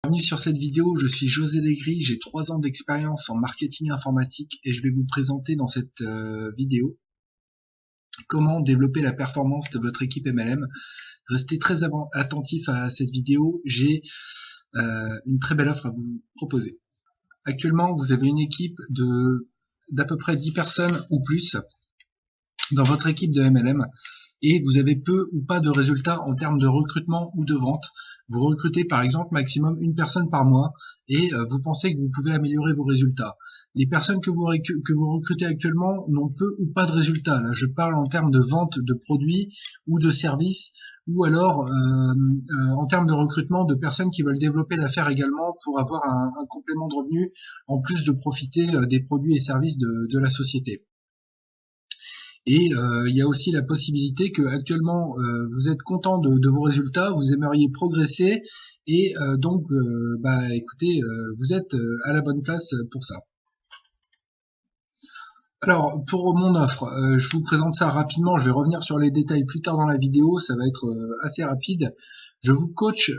Bienvenue sur cette vidéo, je suis José Legris, j'ai 3 ans d'expérience en marketing informatique et je vais vous présenter dans cette vidéo comment développer la performance de votre équipe MLM. Restez très attentif à cette vidéo, j'ai une très belle offre à vous proposer. Actuellement, vous avez une équipe d'à peu près 10 personnes ou plus dans votre équipe de MLM et vous avez peu ou pas de résultats en termes de recrutement ou de vente. Vous recrutez par exemple maximum une personne par mois et vous pensez que vous pouvez améliorer vos résultats. Les personnes que vous recrutez actuellement n'ont peu ou pas de résultats. Là, je parle en termes de vente de produits ou de services ou alors en termes de recrutement de personnes qui veulent développer l'affaire également pour avoir un complément de revenus en plus de profiter des produits et services de la société. Et il y a aussi la possibilité que actuellement vous êtes content de vos résultats, vous aimeriez progresser et donc écoutez, vous êtes à la bonne place pour ça. Alors pour mon offre, je vous présente ça rapidement, je vais revenir sur les détails plus tard dans la vidéo, ça va être assez rapide. Je vous coach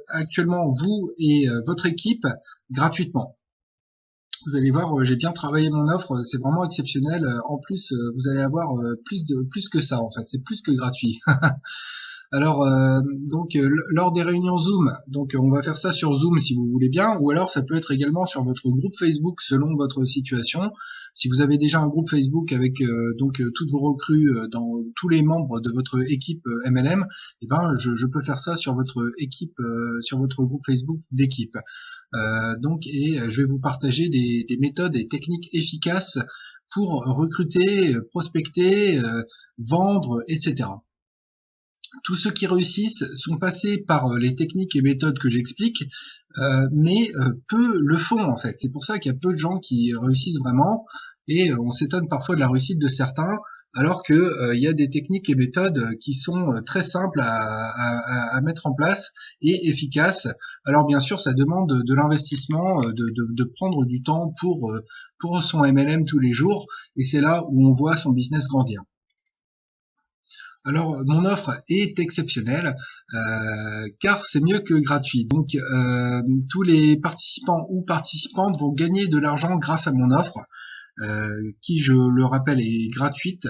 actuellement vous et votre équipe gratuitement. Vous allez voir, j'ai bien travaillé mon offre, c'est vraiment exceptionnel. En plus, vous allez avoir plus que ça en fait, c'est plus que gratuit. Alors lors des réunions Zoom, donc on va faire ça sur Zoom si vous voulez bien, ou alors ça peut être également sur votre groupe Facebook selon votre situation. Si vous avez déjà un groupe Facebook avec toutes vos recrues dans tous les membres de votre équipe MLM, eh ben je peux faire ça sur votre équipe, sur votre groupe Facebook d'équipe. Je vais vous partager des méthodes et techniques efficaces pour recruter, prospecter, vendre, etc. Tous ceux qui réussissent sont passés par les techniques et méthodes que j'explique, mais peu le font en fait. C'est pour ça qu'il y a peu de gens qui réussissent vraiment, et on s'étonne parfois de la réussite de certains, alors que il y a des techniques et méthodes qui sont très simples à mettre en place et efficaces. Alors bien sûr, ça demande de l'investissement, de prendre du temps pour son MLM tous les jours, et c'est là où on voit son business grandir. Alors, mon offre est exceptionnelle car c'est mieux que gratuit. Donc, tous les participants ou participantes vont gagner de l'argent grâce à mon offre, qui, je le rappelle, est gratuite.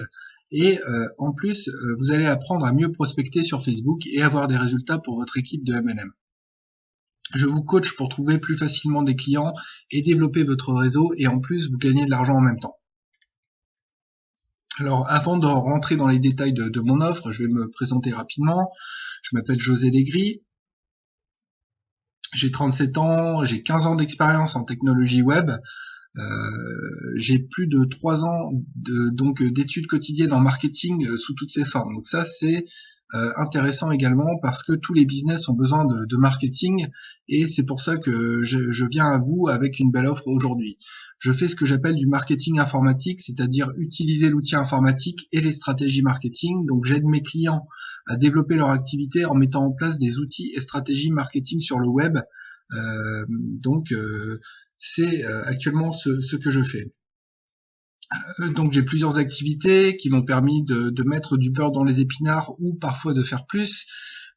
Et en plus, vous allez apprendre à mieux prospecter sur Facebook et avoir des résultats pour votre équipe de MLM. Je vous coach pour trouver plus facilement des clients et développer votre réseau, et en plus, vous gagnez de l'argent en même temps. Alors, avant de rentrer dans les détails de mon offre, je vais me présenter rapidement. Je m'appelle José Legris. J'ai 37 ans, j'ai 15 ans d'expérience en technologie web. J'ai plus de 3 ans d'études quotidiennes en marketing sous toutes ses formes. Donc ça, c'est intéressant également parce que tous les business ont besoin de marketing, et c'est pour ça que je viens à vous avec une belle offre aujourd'hui. Je fais ce que j'appelle du marketing informatique, c'est-à-dire utiliser l'outil informatique et les stratégies marketing. Donc j'aide mes clients à développer leur activité en mettant en place des outils et stratégies marketing sur le web. C'est actuellement ce que je fais. Donc j'ai plusieurs activités qui m'ont permis de mettre du beurre dans les épinards ou parfois de faire plus,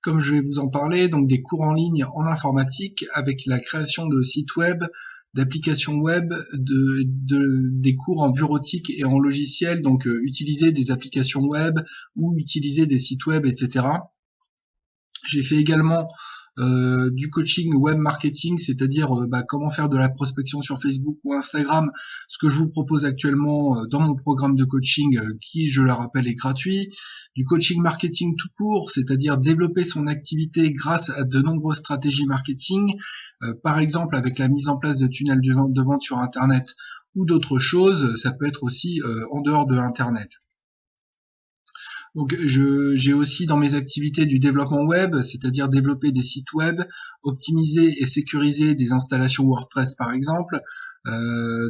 comme je vais vous en parler. Donc des cours en ligne en informatique avec la création de sites web, d'applications web, des cours en bureautique et en logiciel, donc utiliser des applications web ou utiliser des sites web, etc. J'ai fait également du coaching web marketing, c'est-à-dire comment faire de la prospection sur Facebook ou Instagram, ce que je vous propose actuellement dans mon programme de coaching qui, je le rappelle, est gratuit. Du coaching marketing tout court, c'est-à-dire développer son activité grâce à de nombreuses stratégies marketing, par exemple avec la mise en place de tunnels de vente sur Internet ou d'autres choses. Ça peut être aussi en dehors de Internet. Donc j'ai aussi dans mes activités du développement web, c'est-à-dire développer des sites web, optimiser et sécuriser des installations WordPress par exemple,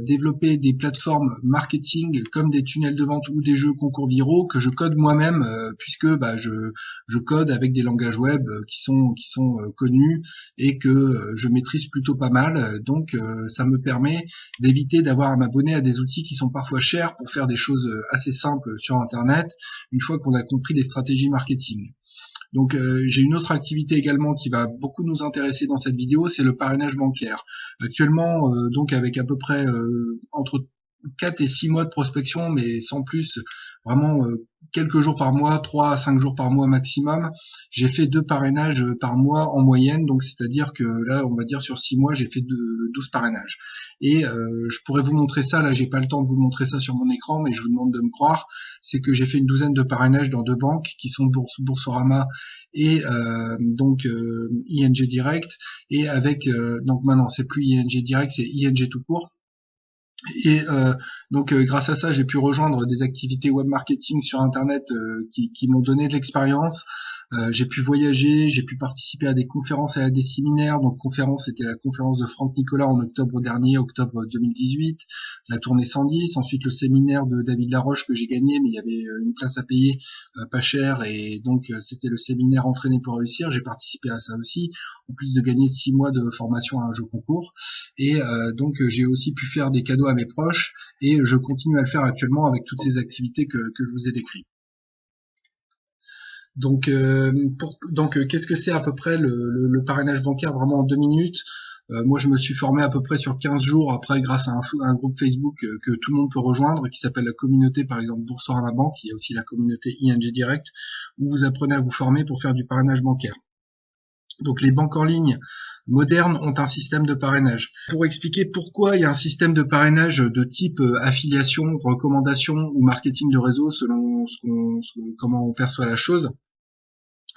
développer des plateformes marketing comme des tunnels de vente ou des jeux concours viraux que je code moi-même, puisque je code avec des langages web qui sont connus et que je maîtrise plutôt pas mal. Donc ça me permet d'éviter d'avoir à m'abonner à des outils qui sont parfois chers pour faire des choses assez simples sur Internet, une fois qu'on a compris les stratégies marketing. Donc j'ai une autre activité également qui va beaucoup nous intéresser dans cette vidéo, c'est le parrainage bancaire. Actuellement, donc avec à peu près entre 4 et 6 mois de prospection, mais sans plus, vraiment quelques jours par mois, 3 à 5 jours par mois maximum. J'ai fait 2 parrainages par mois en moyenne, donc c'est-à-dire que là, on va dire sur 6 mois, j'ai fait 12 parrainages. Et je pourrais vous montrer ça, là j'ai pas le temps de vous montrer ça sur mon écran, mais je vous demande de me croire, c'est que j'ai fait une douzaine de parrainages dans 2 banques qui sont Boursorama et donc ING Direct, et avec donc maintenant c'est plus ING Direct, c'est ING tout court. Et donc grâce à ça, j'ai pu rejoindre des activités web marketing sur Internet qui m'ont donné de l'expérience. J'ai pu voyager, j'ai pu participer à des conférences et à des séminaires. Donc conférence, c'était la conférence de Franck Nicolas en octobre dernier, octobre 2018, la tournée 110. Ensuite le séminaire de David Laroche que j'ai gagné, mais il y avait une place à payer pas cher, et donc c'était le séminaire Entraîner pour réussir. J'ai participé à ça aussi, en plus de gagner 6 mois de formation à un jeu concours. Et donc j'ai aussi pu faire des cadeaux à mes proches, et je continue à le faire actuellement avec toutes ces activités que je vous ai décrites. Donc, qu'est-ce que c'est à peu près le parrainage bancaire vraiment en 2 minutes? Moi, je me suis formé à peu près sur 15 jours après grâce à un groupe Facebook que tout le monde peut rejoindre, qui s'appelle la communauté, par exemple, Boursorama Banque. Il y a aussi la communauté ING Direct, où vous apprenez à vous former pour faire du parrainage bancaire. Donc les banques en ligne modernes ont un système de parrainage. Pour expliquer pourquoi il y a un système de parrainage de type affiliation, recommandation ou marketing de réseau selon comment on perçoit la chose,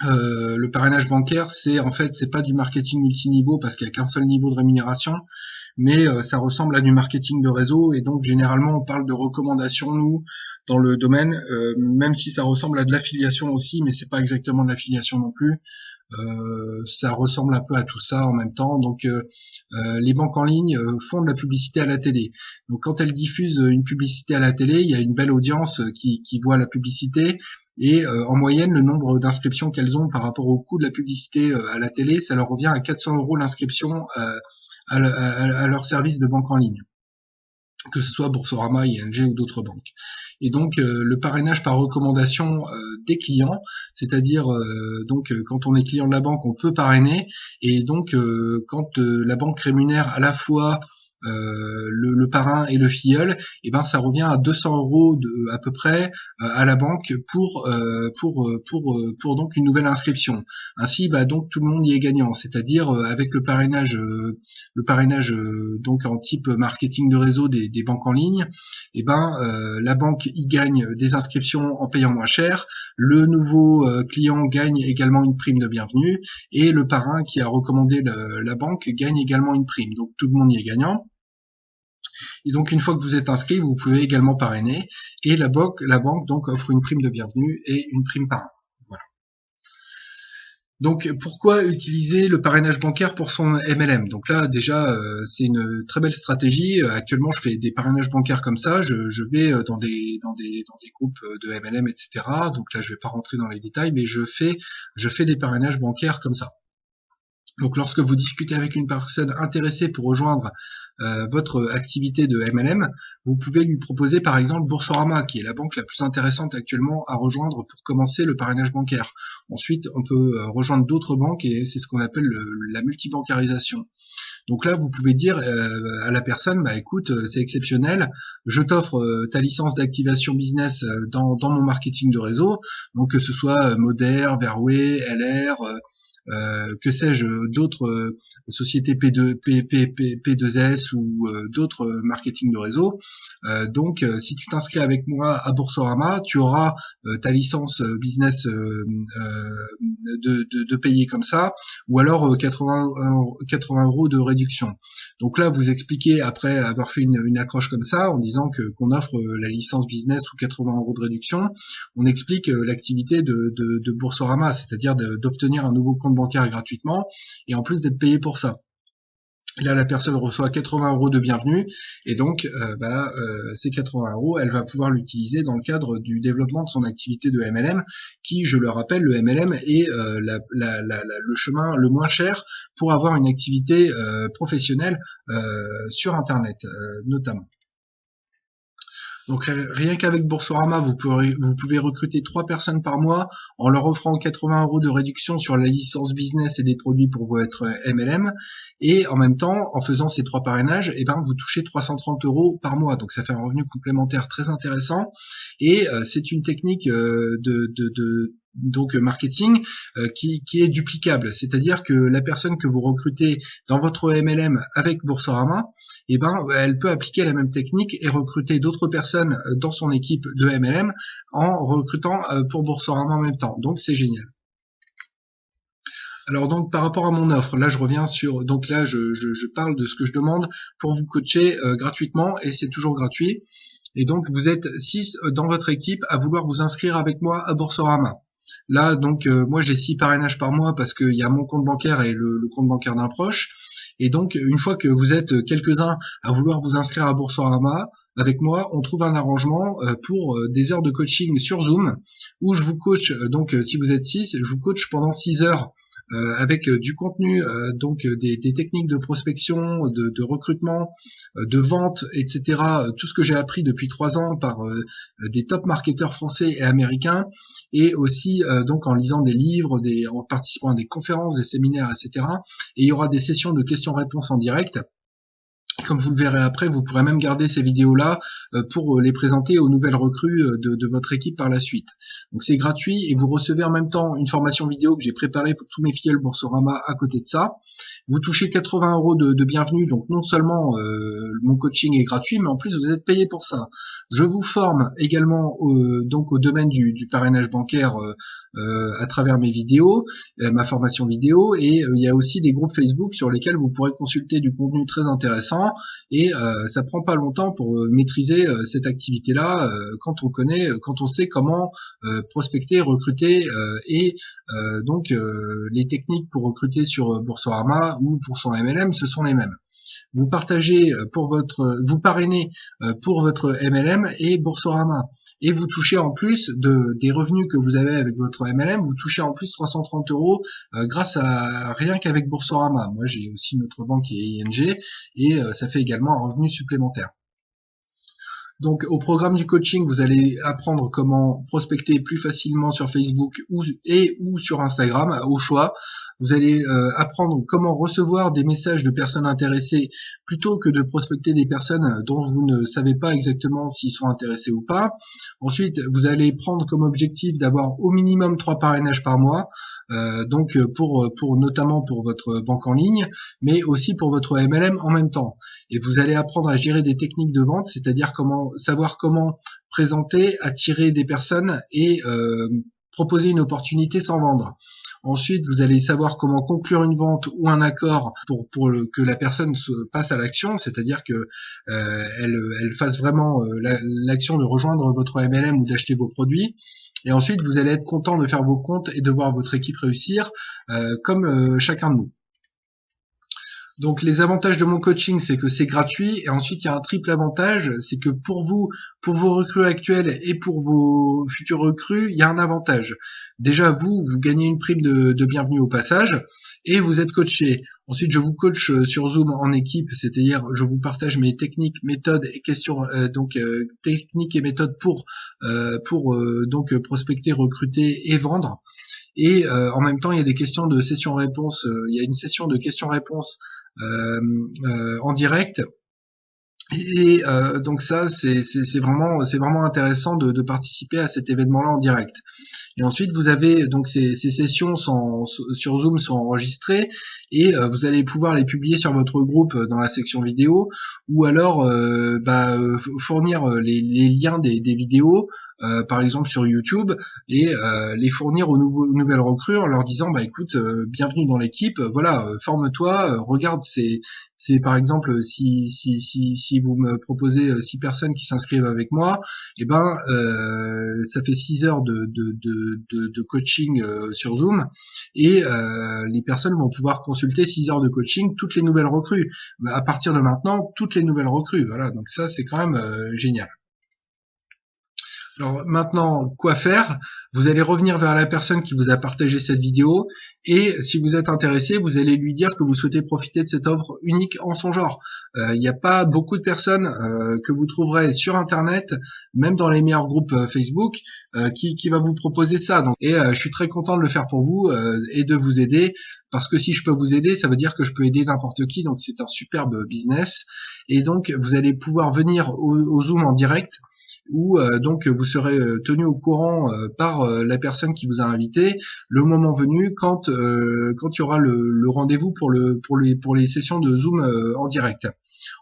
le parrainage bancaire, c'est pas du marketing multiniveau parce qu'il n'y a qu'un seul niveau de rémunération, mais ça ressemble à du marketing de réseau, et donc généralement on parle de recommandation, nous, dans le domaine, même si ça ressemble à de l'affiliation aussi, mais c'est pas exactement de l'affiliation non plus. Ça ressemble un peu à tout ça en même temps. Donc les banques en ligne font de la publicité à la télé. Donc quand elles diffusent une publicité à la télé, il y a une belle audience qui voit la publicité, et en moyenne le nombre d'inscriptions qu'elles ont par rapport au coût de la publicité à la télé, ça leur revient à 400 € l'inscription à leur service de banque en ligne, que ce soit Boursorama, ING ou d'autres banques. Et donc le parrainage par recommandation des clients, c'est-à-dire donc quand on est client de la banque, on peut parrainer, et donc quand la banque rémunère à la fois le parrain et le filleul, et ben ça revient à 200 € à peu près à la banque pour donc une nouvelle inscription. Ainsi, donc tout le monde y est gagnant, c'est-à-dire avec le parrainage donc en type marketing de réseau des banques en ligne, et la banque y gagne des inscriptions en payant moins cher, le nouveau client gagne également une prime de bienvenue, et le parrain qui a recommandé la banque gagne également une prime. Donc tout le monde y est gagnant. Et donc une fois que vous êtes inscrit, vous pouvez également parrainer, et la banque donc offre une prime de bienvenue et une prime parrain. Voilà. Donc pourquoi utiliser le parrainage bancaire pour son MLM? Donc là déjà c'est une très belle stratégie. Actuellement je fais des parrainages bancaires comme ça, je vais dans des groupes de MLM, etc. Donc là je vais pas rentrer dans les détails, mais je fais des parrainages bancaires comme ça. Donc lorsque vous discutez avec une personne intéressée pour rejoindre votre activité de MLM, vous pouvez lui proposer par exemple Boursorama, qui est la banque la plus intéressante actuellement à rejoindre pour commencer le parrainage bancaire. Ensuite, on peut rejoindre d'autres banques, et c'est ce qu'on appelle la multibancarisation. Donc là, vous pouvez dire à la personne, écoute, c'est exceptionnel, je t'offre ta licence d'activation business dans mon marketing de réseau, donc que ce soit Moder, Verway, LR, que sais-je, d'autres sociétés P2S ou d'autres marketing de réseau. Donc, si tu t'inscris avec moi à Boursorama, tu auras ta licence business de payer comme ça, ou alors 80 € de réduction. Donc là, vous expliquez, après avoir fait une accroche comme ça, en disant qu'on offre la licence business ou 80 € de réduction, on explique l'activité de Boursorama, c'est-à-dire d'obtenir un nouveau compte bancaire gratuitement, et en plus d'être payé pour ça. Là, la personne reçoit 80 € de bienvenue, et donc ces 80 €, elle va pouvoir l'utiliser dans le cadre du développement de son activité de MLM, qui, je le rappelle, le MLM est le chemin le moins cher pour avoir une activité professionnelle sur Internet, notamment. Donc rien qu'avec Boursorama, vous pouvez recruter 3 personnes par mois en leur offrant 80 € de réduction sur la licence business et des produits pour votre MLM. Et en même temps, en faisant ces 3 parrainages, eh ben, vous touchez 330 € par mois. Donc ça fait un revenu complémentaire très intéressant. Et c'est une technique donc marketing qui est duplicable, c'est-à-dire que la personne que vous recrutez dans votre MLM avec Boursorama, eh ben elle peut appliquer la même technique et recruter d'autres personnes dans son équipe de MLM en recrutant pour Boursorama en même temps. Donc c'est génial. Alors donc par rapport à mon offre, là je reviens sur, donc là je parle de ce que je demande pour vous coacher gratuitement, et c'est toujours gratuit. Et donc vous êtes 6 dans votre équipe à vouloir vous inscrire avec moi à Boursorama. Là donc moi j'ai 6 parrainages par mois parce qu'il y a mon compte bancaire et le compte bancaire d'un proche. Et donc une fois que vous êtes quelques-uns à vouloir vous inscrire à Boursorama avec moi, on trouve un arrangement pour des heures de coaching sur Zoom où je vous coach, donc si vous êtes 6, je vous coach pendant 6 heures avec du contenu, donc des techniques de prospection, de recrutement, de vente, etc. Tout ce que j'ai appris depuis 3 ans par des top marketeurs français et américains, et aussi donc en lisant des livres, en participant à des conférences, des séminaires, etc. Et il y aura des sessions de questions-réponses en direct. Comme vous le verrez après, vous pourrez même garder ces vidéos-là pour les présenter aux nouvelles recrues de votre équipe par la suite. Donc c'est gratuit et vous recevez en même temps une formation vidéo que j'ai préparée pour tous mes filleuls Boursorama à côté de ça. Vous touchez 80 € de bienvenue, donc non seulement mon coaching est gratuit, mais en plus vous êtes payé pour ça. Je vous forme également donc au domaine du parrainage bancaire à travers mes vidéos, ma formation vidéo, et il y a aussi des groupes Facebook sur lesquels vous pourrez consulter du contenu très intéressant. Et ça prend pas longtemps pour maîtriser cette activité-là quand on sait comment prospecter, recruter et donc les techniques pour recruter sur Boursorama ou pour son MLM, ce sont les mêmes. Vous partagez vous parrainez pour votre MLM et Boursorama, et vous touchez en plus des revenus que vous avez avec votre MLM, vous touchez en plus 330 € grâce à rien qu'avec Boursorama. Moi j'ai aussi une autre banque qui est ING, et ça fait également un revenu supplémentaire. Donc au programme du coaching, vous allez apprendre comment prospecter plus facilement sur Facebook ou sur Instagram, au choix. Vous allez apprendre comment recevoir des messages de personnes intéressées plutôt que de prospecter des personnes dont vous ne savez pas exactement s'ils sont intéressés ou pas. Ensuite, vous allez prendre comme objectif d'avoir au minimum 3 parrainages par mois, donc notamment pour votre banque en ligne, mais aussi pour votre MLM en même temps. Et vous allez apprendre à gérer des techniques de vente, c'est-à-dire savoir comment présenter, attirer des personnes et proposer une opportunité sans vendre. Ensuite, vous allez savoir comment conclure une vente ou un accord pour que la personne passe à l'action, c'est-à-dire que elle fasse vraiment l'action de rejoindre votre MLM ou d'acheter vos produits. Et ensuite, vous allez être content de faire vos comptes et de voir votre équipe réussir, comme chacun de nous. Donc les avantages de mon coaching, c'est que c'est gratuit, et ensuite il y a un triple avantage, c'est que pour vos recrues actuelles et pour vos futurs recrues, il y a un avantage. Déjà vous gagnez une prime de bienvenue au passage, et vous êtes coaché. Ensuite je vous coach sur Zoom en équipe, c'est-à-dire je vous partage mes techniques, méthodes et questions, techniques et méthodes pour donc prospecter, recruter et vendre. Et en même temps il y a des questions de session-réponse, il y a une session de questions-réponses en direct, et donc ça c'est vraiment intéressant de participer à cet événement-là en direct. Et ensuite vous avez donc ces sessions sur Zoom sont enregistrées, et vous allez pouvoir les publier sur votre groupe dans la section vidéo, ou alors fournir les liens des vidéos par exemple sur YouTube, et les fournir aux nouvelles recrues en leur disant écoute, bienvenue dans l'équipe, voilà, forme-toi, regarde, c'est par exemple si vous me proposez 6 personnes qui s'inscrivent avec moi, et ça fait 6 heures de coaching sur Zoom, et les personnes vont pouvoir consulter 6 heures de coaching, toutes les nouvelles recrues. À partir de maintenant, toutes les nouvelles recrues, voilà, donc ça c'est quand même génial. Alors maintenant, quoi faire? Vous allez revenir vers la personne qui vous a partagé cette vidéo et si vous êtes intéressé, vous allez lui dire que vous souhaitez profiter de cette offre unique en son genre. Il n'y a pas beaucoup de personnes que vous trouverez sur Internet, même dans les meilleurs groupes Facebook, qui va vous proposer ça. Donc, je suis très content de le faire pour vous et de vous aider parce que si je peux vous aider, ça veut dire que je peux aider n'importe qui. Donc c'est un superbe business et donc vous allez pouvoir venir au Zoom en direct où donc vous serez tenu au courant par la personne qui vous a invité le moment venu quand il y aura le rendez-vous pour les sessions de Zoom en direct.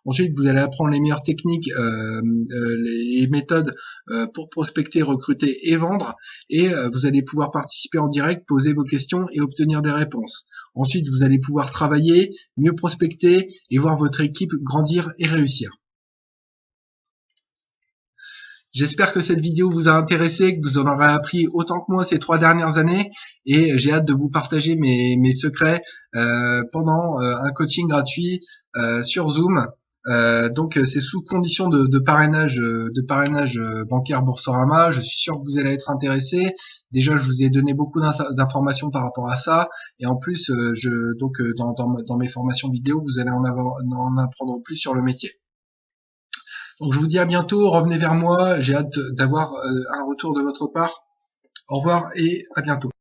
Ensuite, vous allez apprendre les meilleures techniques, les méthodes pour prospecter, recruter et vendre, et vous allez pouvoir participer en direct, poser vos questions et obtenir des réponses. Ensuite, vous allez pouvoir travailler, mieux prospecter et voir votre équipe grandir et réussir. J'espère que cette vidéo vous a intéressé, que vous en aurez appris autant que moi ces 3 dernières années et j'ai hâte de vous partager mes secrets pendant un coaching gratuit sur Zoom. Donc c'est sous condition de parrainage bancaire Boursorama. Je suis sûr que vous allez être intéressé. Déjà, je vous ai donné beaucoup d'informations par rapport à ça et en plus, dans mes formations vidéo, vous allez en apprendre plus sur le métier. Donc je vous dis à bientôt, revenez vers moi, j'ai hâte d'avoir un retour de votre part. Au revoir et à bientôt.